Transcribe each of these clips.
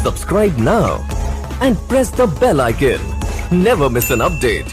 Subscribe now and press the bell icon. Never miss an update.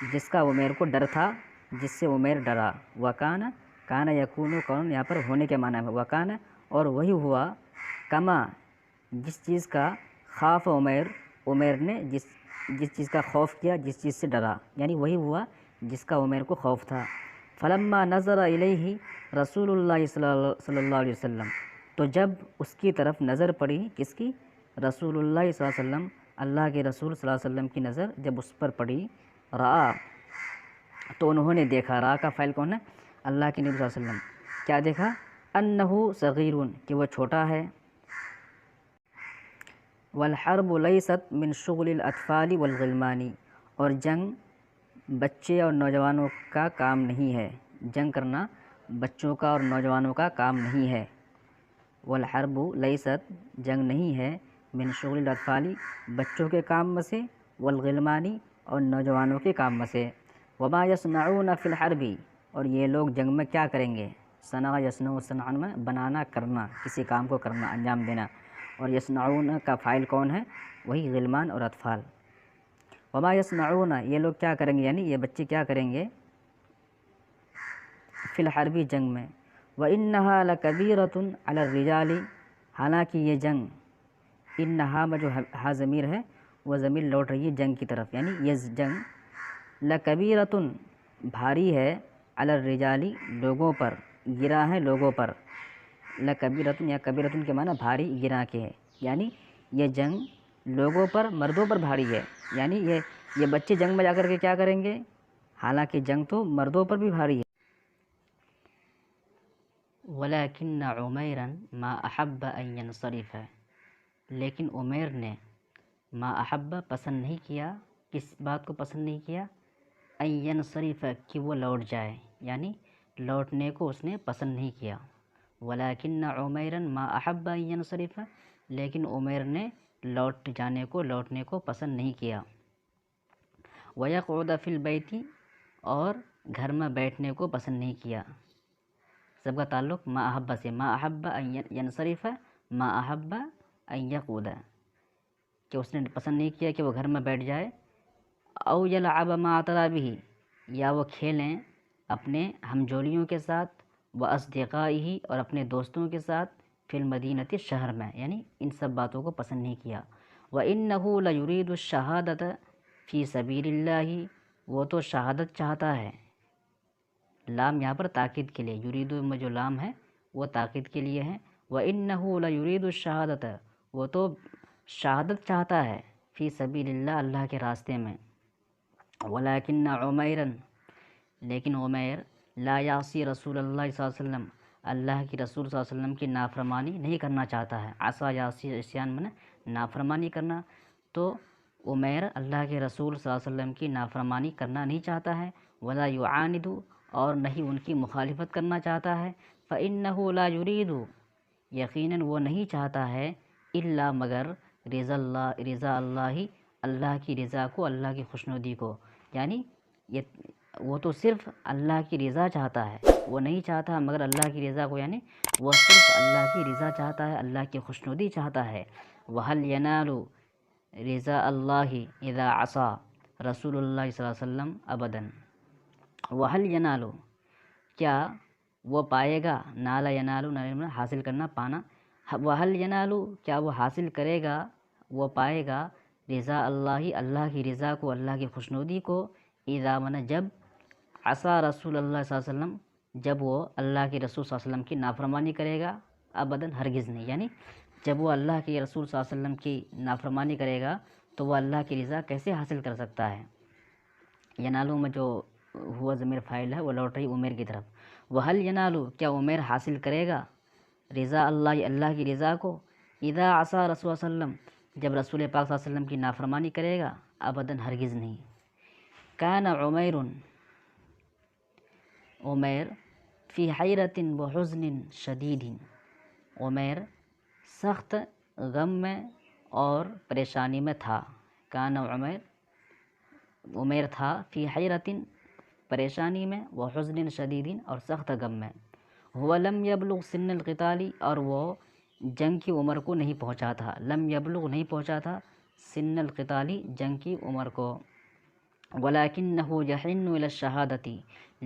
جس کا عمیر کو ڈر تھا، جس سے عمیر ڈرا۔ وکان، کان یکون کون یہاں پر ہونے کے معنی میں، وکان اور وہی ہوا، کما جس چیز کا خاف عمیر نے جس چیز کا خوف کیا، جس چیز سے ڈرا، یعنی وہی ہوا جس کا عمیر کو خوف تھا۔ فلما نظر الیہ رسول اللہ صلی اللہ علیہ وسلم، تو جب اس کی طرف نظر پڑی، کس کی؟ رسول اللہ صلی اللہ علیہ وسلم، اللہ کے رسول صلی اللہ علیہ وسلم کی نظر جب اس پر پڑی، رآ، تو انہوں نے دیکھا، رآ کا فاعل کون ہے؟ اللہ کے نبی صلی اللہ علیہ وسلم، کیا دیکھا؟ انہ صغیر، کہ وہ چھوٹا ہے۔ والحرب لیست من شغل الاطفال والغلمان، اور جنگ بچے اور نوجوانوں کا کام نہیں ہے، جنگ کرنا بچوں کا اور نوجوانوں کا کام نہیں ہے۔ والحرب لیست، جنگ نہیں ہے، من شغل الاطفال، بچوں کے کام میں سے، والغلمان، اور نوجوانوں کے کام میں سے۔ وما یصنعون فی الحرب، اور یہ لوگ جنگ میں کیا کریں گے؟ صنع یصنع، صنعا میں بنانا، کرنا، کسی کام کو کرنا، انجام دینا، اور یصنعون کا فاعل کون ہے؟ وہی غلمان اور اطفال۔ وما یصنعون، یہ لوگ کیا کریں گے، یعنی یہ بچے کیا کریں گے؟ فی الحرب، جنگ میں۔ وَإِنَّهَا لَكَبِيرَةٌ عَلَى الرِّجَالِ، حالانکہ یہ جنگ، انہا میں جو ہا ضمیر ہے وہ ضمیر لوٹ رہی ہے جنگ کی طرف، یعنی یہ جنگ لَكَبِيرَةٌ بھاری ہے، عَلَى الرِّجَالِ لوگوں پر، گراں ہے لوگوں پر۔ لَكَبِيرَةٌ یا کبیرۃ کے معنی بھاری، گراں کے ہے، یعنی یہ جنگ لوگوں پر، مردوں پر بھاری ہے، یعنی یہ بچے جنگ میں جا کر کے کیا کریں گے؟ حالانکہ جنگ تو مردوں پر بھی بھاری ہے۔ وَلَكِنَّ عُمَيْرًا مَا أَحَبَّ أَن يَنصَرِفَ، لیکن عمیر نے ما احب پسند نہیں کیا، کس بات کو پسند نہیں کیا؟ ان ينصرف، کہ وہ لوٹ جائے، یعنی لوٹنے کو اس نے پسند نہیں کیا۔ ولیکن عمیرا ما احب ان ينصرف، لیکن عمیر نے لوٹنے کو پسند نہیں کیا۔ ویقعد فی البیت، اور گھر میں بیٹھنے کو پسند نہیں کیا۔ سب کا تعلق ما احب سے، ما احب ان ينصرف، ما احب ان یقعد، کہ اس نے پسند نہیں کیا کہ وہ گھر میں بیٹھ جائے۔ او یلعب مع طلابہ، یا وہ کھیلیں اپنے ہمجولیوں کے ساتھ، و اصدقائہ، اور اپنے دوستوں کے ساتھ، فی المدینۃ، شہر میں، یعنی ان سب باتوں کو پسند نہیں کیا۔ وَإِنَّهُ لَيُرِيدُ الشَّهَادَةَ فِي سَبِيلِ اللَّهِ، وہ تو شہادت چاہتا ہے، لام یہاں پر تاکید کے لیے، یرید میں جو لام ہے وہ تاکید کے لیے ہے۔ وَإِنَّهُ لَيُرِيدُ الشَّهَادَةَ، وہ تو شہادت چاہتا ہے، فی سبیل اللہ، اللہ کے راستے میں۔ ولیکن عمیرا، لیکن عمیر، لا یعصی رسول اللہ صلی اللہ علیہ وسلم، اللہ کی رسول صلی اللہ علیہ وسلم کی نافرمانی نہیں کرنا چاہتا ہے۔ عصا یعصی، عصیان میں نافرمانی کرنا، تو عمیر اللہ کے رسول صلی اللہ علیہ وسلم کی نافرمانی کرنا نہیں چاہتا ہے۔ ولا یعاند، اور نہیں ان کی مخالفت کرنا چاہتا ہے۔ فإنہ لا یرید، یقیناً وہ نہیں چاہتا ہے، الا مگر رضا اللہ، اللہ کی رضا کو، اللہ کی خوشنودی کو، یعنی وہ تو صرف اللہ کی رضا چاہتا ہے، وہ نہیں چاہتا مگر اللہ کی رضا کو، یعنی وہ صرف اللہ کی رضا چاہتا ہے، اللہ کی خوشنودی چاہتا ہے۔ وَهَلْ يَنَالُ رضا اللَّهِ إِذَا عَصَى رسول اللہ صلی اللہ علیہ وسلم أَبَدًا۔ وَهَلْ يَنَالُ، کیا وہ پائے گا، نالا ینالو، حاصل کرنا، پانا، وَهَلْ يَنَالُ، کیا وہ حاصل کرے گا، وہ پائے گا، رضا اللہ، اللہ کی رضا کو، اللہ کی خوشنودی کو، اذا من، جب، عصا رسول اللہ صلی اللہ علیہ وسلم، جب وہ اللہ کے رسول صلی اللہ علیہ وسلم کی نافرمانی کرے گا، ابداً، ہرگز نہیں، یعنی جب وہ اللہ کے رسول صلی اللہ علیہ وسلم کی نافرمانی کرے گا تو وہ اللہ کی رضا کیسے حاصل کر سکتا ہے؟ ینالو میں جو ہوا ضمیر فاعل ہے وہ لوٹ رہی عمیر کی طرف۔ وَهَلْ ینالو، کیا عمیر حاصل کرے گا، رضا اللہ، اللہ کی رضا کو، اذا عصا رسول صلی اللہ علیہ وسلم، جب رسول پاک صلی اللہ علیہ وسلم کی نافرمانی کرے گا، ابداً، ہرگز نہیں۔ کان عمیر، عمیر، فی حیرۃ وحزن شدید، عمیر سخت غم میں اور پریشانی میں تھا۔ کان عمیر تھا، فی حیرۃ، پریشانی میں، وحزن شدید، اور سخت غم میں۔ هو لم یبلغ سن القتال، اور وہ جنگ کی عمر کو نہیں پہنچا تھا، لم یبلغ نہیں پہنچا تھا، سن القتال، جنگ کی عمر کو۔ وَلَكِنَّهُ يَحِنُّ إِلَى الشَّهَادَةِ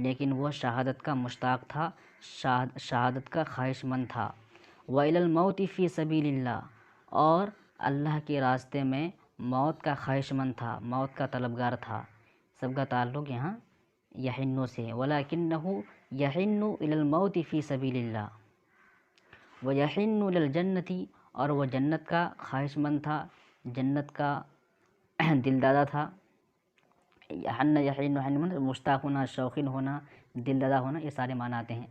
لیکن وہ شہادت کا مشتاق تھا، شہادت کا خواہش مند تھا۔ وَإِلَى الْمَوْتِ فِي سَبِيلِ اللَّهِ اور اللہ کے راستے میں موت کا خواہش مند تھا، موت کا طلبگار تھا۔ سب کا تعلق یہاں یحنّ سے، وَلَكِنَّهُ يَحِنُّ إِلَى الْمَوْتِ فِي سَبِيلِ اللَّهِ وَيَحِنُّ إِلَى الْجَنَّةِ اور وہ جنت کا خواہش مند تھا، جنت کا دلدادہ تھا۔ یحن مشتاق ہونا، شوقین ہونا، دلدادہ ہونا، یہ سارے معنی آتے ہیں۔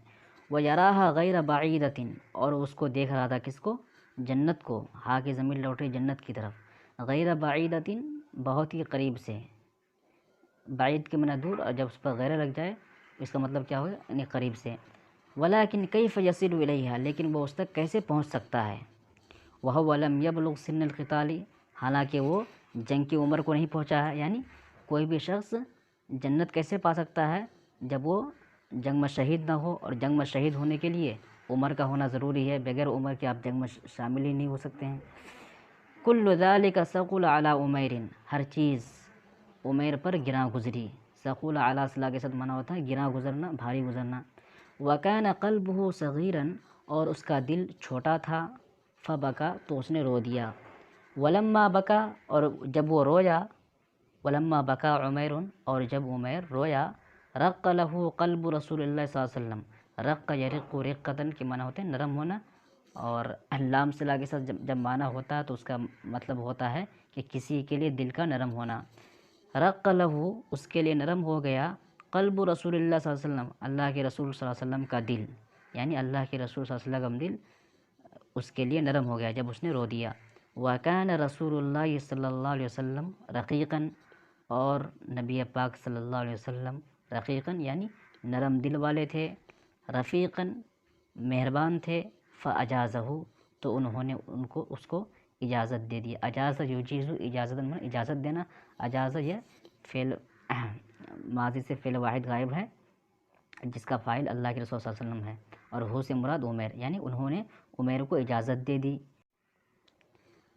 وَيَرَاهَا غَيْرَ بَعِيدَةٍ اور اس کو دیکھ رہا تھا، کس کو؟ جنت کو۔ ہاں کی ضمیر لوٹ رہی جنت کی طرف۔ غیر بعیدۃ بہت ہی قریب سے، بعید کے معنی دور، اور جب اس پر غیر لگ جائے اس کا مطلب کیا ہوگا؟ یعنی قریب سے۔ ولیکن کیف یصل الیہا لیکن وہ اس تک کیسے پہنچ سکتا ہے؟ وہو لم یبلغ سن القتال حالانکہ وہ جنگ کی عمر کو نہیں پہنچا ہے، یعنی کوئی بھی شخص جنت کیسے پا سکتا ہے جب وہ جنگ میں شہید نہ ہو، اور جنگ میں شہید ہونے کے لیے عمر کا ہونا ضروری ہے، بغیر عمر کے آپ جنگ میں شامل ہی نہیں ہو سکتے ہیں۔ کل ذالک ثقل علی عمیر ہر چیز عمیر پر گراں گزری۔ ثقل علی صلاح کے ساتھ معنی ہوتا ہے گراں گزرنا، بھاری گزرنا۔ وکان قلبہ صغیرا اور اس کا دل چھوٹا تھا، فبکا تو اس نے رو دیا۔ ولما بکا اور جب وہ رویا، ولما بکا عمیر اور جب عمیر رویا، رق لہ قلب رسول اللہ صلی اللہ علیہ وسلم۔ رق یرق رقتاً کے معنی ہوتے ہیں نرم ہونا، اور لام صلاح کے ساتھ جب معنی ہوتا ہے تو اس کا مطلب ہوتا ہے کہ کسی کے لیے دل کا نرم ہونا۔ رق لہ اس کے لیے نرم ہو گیا، قلب رسول اللہ صلی اللہ علیہ وسلم اللہ کے رسول صلی اللہ علیہ وسلم کا دل، یعنی اللہ کے رسول صلی اللہ علیہ وسلم کا دل اس کے لیے نرم ہو گیا جب اس نے رو دیا۔ وَكَانَ رسول اللہ صلی اللہ علیہ وسلم رقیقاً اور نبی پاک صلی اللہ علیہ وسلم رقیقاً یعنی نرم دل والے تھے، رفیقاً مہربان تھے، فَأَجَازَهُ تو انہوں نے اس کو اجازت دے دی۔ اجازت یجیز اجازت دینا، اجازت یہ فعل ماضی سے فعل واحد غائب ہے جس کا فاعل اللہ کے رسول صلی اللہ علیہ وسلم ہے، اور ہو سے مراد عمیر، یعنی انہوں نے عمیر کو اجازت دے دی۔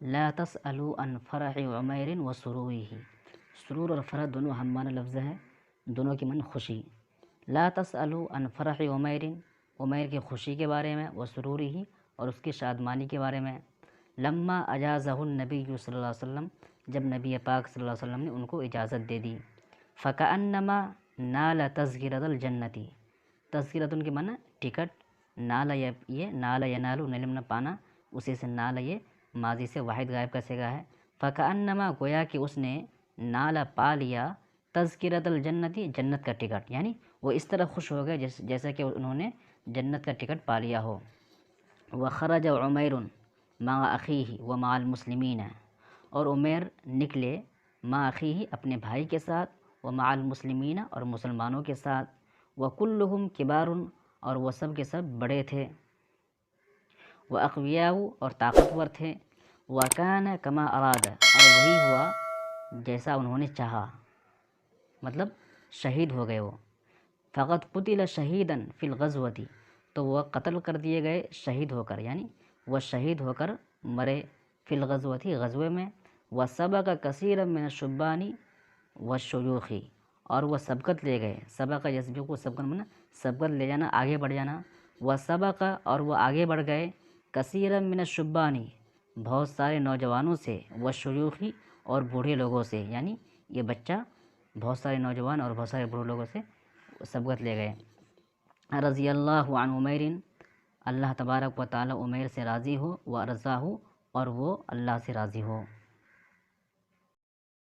لا تسألوا عن فرح عمیر و سرورہ سرور اور فرح دونوں ہم معنی لفظ ہیں، دونوں کی معنی خوشی۔ لا تسألوا عن فرح عمیر عمیر کی خوشی کے بارے میں، و سرورہ اور اس کی شادمانی کے بارے میں۔ لما اجازہ النبی صلی اللہ علیہ وسلم جب نبی پاک صلی اللہ علیہ وسلم نے ان کو اجازت دے دی۔ فکأنما نال تذکرۃ الجنتی تذکرۃ کے معنی ٹکٹ، نال یہ نال ینال علم نہ پانا، اسی سے نال یہ ماضی سے واحد غائب کا صیغہ ہے۔ فکأنما گویا کہ اس نے نال پا لیا تذکرۃ الجنتی جنت کا ٹکٹ، یعنی وہ اس طرح خوش ہو گئے جیسا کہ انہوں نے جنت کا ٹکٹ پا لیا ہو۔ وخرج عمیر مع اخیہ ومع المسلمین اور عمیر نکلے مع اخیہ اپنے بھائی کے ساتھ، ومع المسلمین اور مسلمانوں کے ساتھ، وکلہم کبار اور وہ سب کے سب بڑے تھے، واقویاء اور طاقتور تھے، وکان کما اراد اور وہی ہوا جیسا انہوں نے چاہا، مطلب شہید ہو گئے وہ۔ فقد قتل شہیدا فی الغزوۃ تو وہ قتل کر دیے گئے شہید ہو کر، یعنی وہ شہید ہو کر مرے، فی الغزوۃ غزوے میں، وسبق کثیرا من الشبان والشیوخ اور وہ سبقت لے گئے، سبق یسبق سبقت معنی سبقت لے جانا، آگے بڑھ جانا، وسبق اور وہ آگے بڑھ گئے، کثیرا من الشبان بہت سارے نوجوانوں سے، والشیوخ اور بوڑھے لوگوں سے، یعنی یہ بچہ بہت سارے نوجوان اور بہت سارے بوڑھے لوگوں سے سبقت لے گئے۔ رضی اللہ عن عمیر اللہ تبارک و تعالی عمیر سے راضی ہو، و رضاہ اور وہ اللہ سے راضی ہو۔